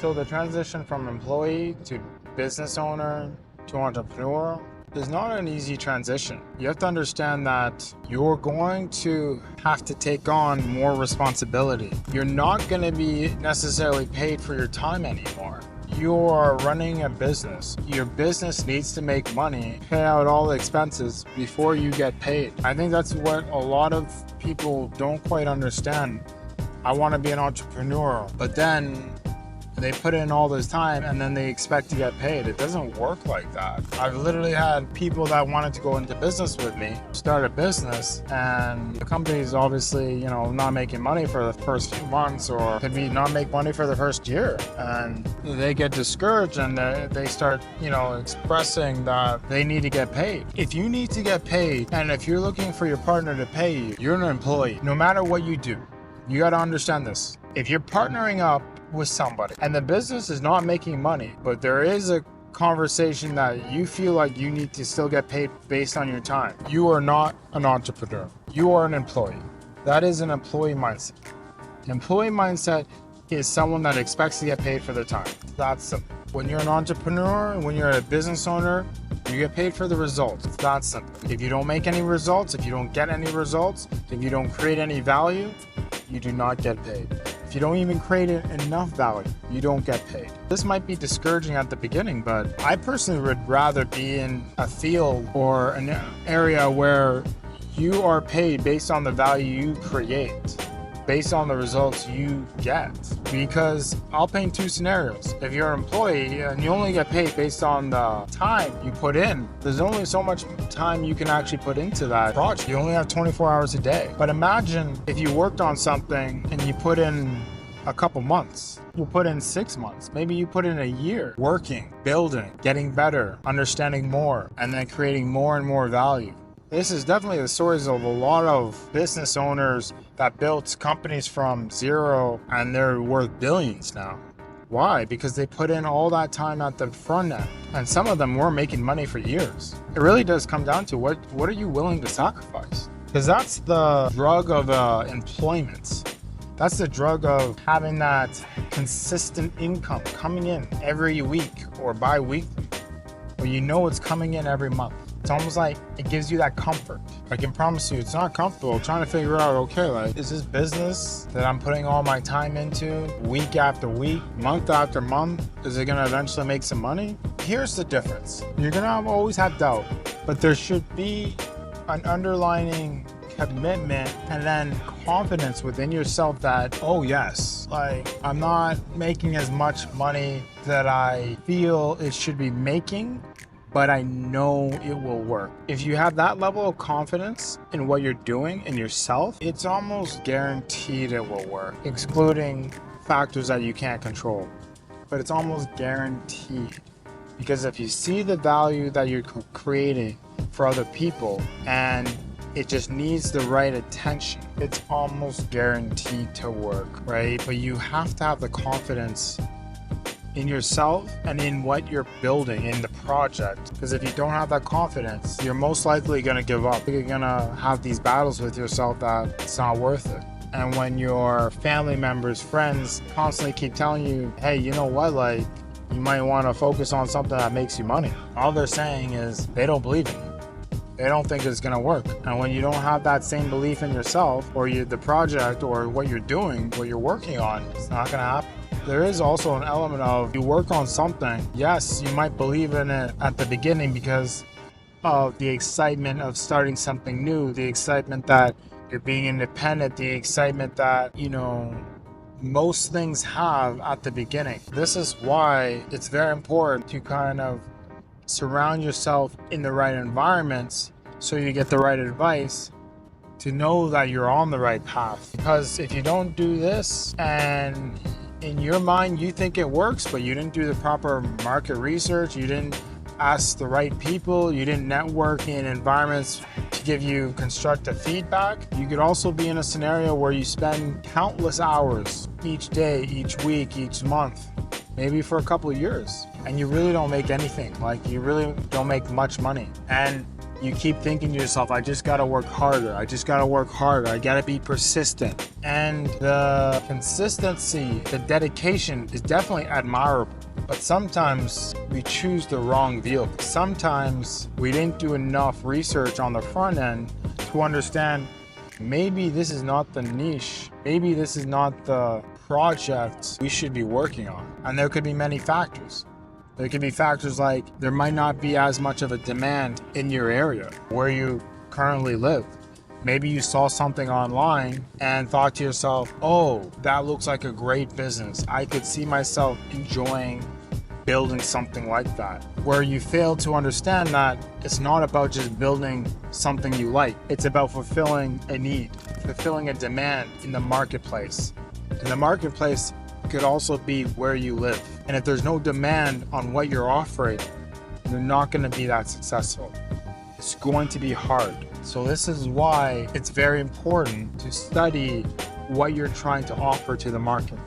So the transition from employee to business owner to entrepreneur is not an easy transition. You have to understand that you're going to have to take on more responsibility. You're not going to be necessarily paid for your time anymore. You are running a business. Your business needs to make money, pay out all the expenses before you get paid. I think that's what a lot of people don't quite understand. I want to be an entrepreneur, but then they put in all this time and then they expect to get paid. It doesn't work like that. I've literally had people that wanted to go into business with me, start a business, and the company's obviously, not making money for the first few months, or could be not make money for the first year. And they get discouraged and they start, expressing that they need to get paid. If you need to get paid, and if you're looking for your partner to pay you, you're an employee. No matter what you do, you got to understand this. If you're partnering up with somebody and the business is not making money, but there is a conversation that you feel like you need to still get paid based on your time, you are not an entrepreneur. You are an employee. That is an employee mindset. Employee mindset is someone that expects to get paid for their time. That's simple. When you're an entrepreneur, when you're a business owner, you get paid for the results. It's that simple. If you don't make any results, if you don't get any results, if you don't create any value, you do not get paid. If you don't even create enough value, you don't get paid. This might be discouraging at the beginning, but I personally would rather be in a field or an area where you are paid based on the value you create, based on the results you get. Because I'll paint two scenarios. If you're an employee and you only get paid based on the time you put in, there's only so much time you can actually put into that project. You only have 24 hours a day. But imagine if you worked on something and you put in a couple months. You put in 6 months, maybe you put in a year working, building, getting better, understanding more, and then creating more and more value. This is definitely the stories of a lot of business owners that built companies from zero and they're worth billions now. Why? Because they put in all that time at the front end, and some of them were making money for years. It really does come down to what are you willing to sacrifice? Because that's the drug of employment. That's the drug of having that consistent income coming in every week or bi-weekly, where you know it's coming in every month. It's almost like it gives you that comfort. I can promise you it's not comfortable trying to figure out, okay, is this business that I'm putting all my time into week after week, month after month, is it gonna eventually make some money? Here's the difference. You're gonna always have doubt, but there should be an underlying commitment and then confidence within yourself that, oh yes, I'm not making as much money that I feel it should be making, but I know it will work. If you have that level of confidence in what you're doing in yourself, it's almost guaranteed it will work, excluding factors that you can't control. But it's almost guaranteed. Because if you see the value that you're creating for other people and it just needs the right attention, it's almost guaranteed to work, right? But you have to have the confidence in yourself and in what you're building in the project. Because if you don't have that confidence, you're most likely going to give up. You're going to have these battles with yourself that it's not worth it. And when your family members, friends constantly keep telling you, hey, you know what, you might want to focus on something that makes you money. All they're saying is they don't believe in you. They don't think it's going to work. And when you don't have that same belief in yourself or the project or what you're doing, what you're working on, it's not going to happen. There is also an element of you work on something. Yes, you might believe in it at the beginning because of the excitement of starting something new, the excitement that you're being independent, the excitement that, most things have at the beginning. This is why it's very important to kind of surround yourself in the right environments so you get the right advice to know that you're on the right path. Because if you don't do this and in your mind you think it works, but you didn't do the proper market research, you didn't ask the right people, you didn't network in environments to give you constructive feedback, you could also be in a scenario where you spend countless hours each day, each week, each month, maybe for a couple of years, and you really don't make anything. You really don't make much money. And you keep thinking to yourself, I just gotta work harder, I just gotta work harder, I gotta be persistent. And the consistency, the dedication is definitely admirable. But sometimes we choose the wrong vehicle. Sometimes we didn't do enough research on the front end to understand maybe this is not the niche, maybe this is not the project we should be working on. And there could be many factors. There could be factors like there might not be as much of a demand in your area where you currently live. Maybe you saw something online and thought to yourself, oh, that looks like a great business. I could see myself enjoying building something like that. Where you fail to understand that it's not about just building something you like. It's about fulfilling a need, fulfilling a demand in the marketplace. And the marketplace could also be where you live. And if there's no demand on what you're offering, you're not going to be that successful. It's going to be hard. So this is why it's very important to study what you're trying to offer to the market.